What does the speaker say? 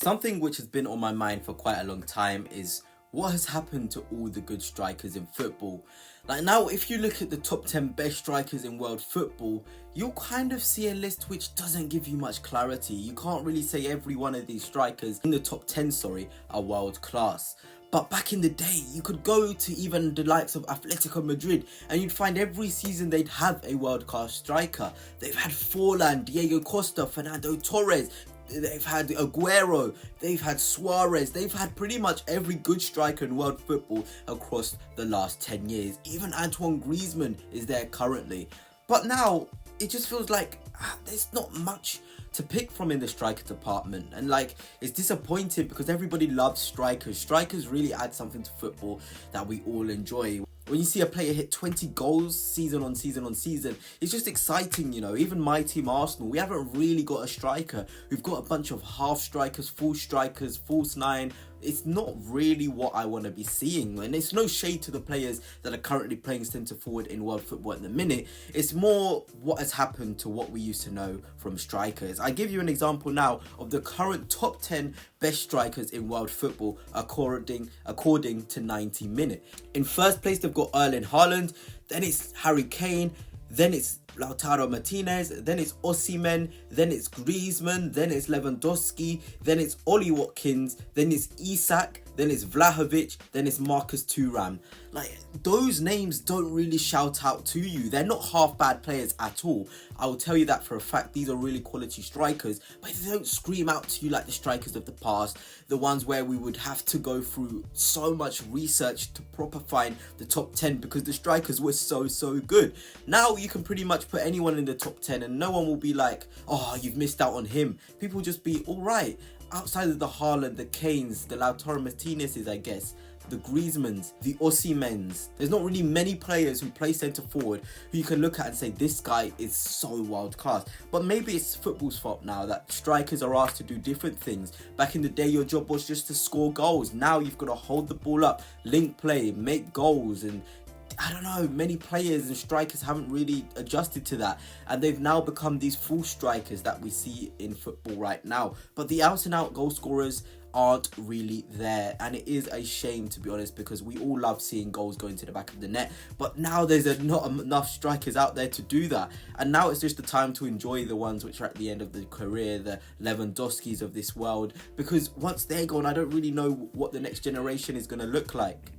Something which has been on my mind for quite a long time is what has happened to all the good strikers in football. Like now, if you look at the top 10 best strikers in world football, you'll kind of see a list which doesn't give you much clarity. You can't really say every one of these strikers in the top 10, are world class. But back in the day, you could go to even the likes of Atletico Madrid and you'd find every season they'd have a world-class striker. They've had Forlan, Diego Costa, Fernando Torres, they've had Aguero, they've had Suarez, they've had pretty much every good striker in world football across the last 10 years. Even Antoine Griezmann is there currently. But now, it just feels like there's not much to pick from in the striker department, and it's disappointing because everybody loves strikers really add something to football that we all enjoy. When you see a player hit 20 goals season on season, it's just exciting, you know. Even my team Arsenal, we haven't really got a striker. We've got a bunch of half strikers, false nine. It's not really what I want to be seeing, and it's no shade to the players that are currently playing centre forward in world football at the minute. It's more what has happened to what we used to know from strikers. I give you an example now of the current top 10 best strikers in world football according to 90 Minute. In first place, they've got Erling Haaland, then it's Harry Kane, then it's Lautaro Martinez, then it's Osimhen, then it's Griezmann, then it's Lewandowski, then it's Ollie Watkins, then it's Isak, then it's Vlahovic, then it's Marcus Thuram. Those names don't really shout out to you. They're not half bad players at all. I will tell you that for a fact. These are really quality strikers, but they don't scream out to you like the strikers of the past, the ones where we would have to go through so much research to proper find the top 10 because the strikers were so good. Now you can pretty much put anyone in the top 10 and no one will be like, oh, you've missed out on him. People will just be alright. Outside of the Haaland, the Kanes, the Lautaro Martinez's, I guess, the Griezmanns, the Osimhens, there's not really many players who play centre forward who you can look at and say this guy is so world class. But maybe it's football's fault now that strikers are asked to do different things. Back in the day, your job was just to score goals. Now you've got to hold the ball up, link play, make goals, and I don't know, many players and strikers haven't really adjusted to that, and they've now become these full strikers that we see in football right now. But the out and out goal scorers aren't really there, and it is a shame, to be honest, because we all love seeing goals going to the back of the net. But now there's not enough strikers out there to do that, and now it's just the time to enjoy the ones which are at the end of the career, the Lewandowskis of this world, because once they're gone, I don't really know what the next generation is going to look like.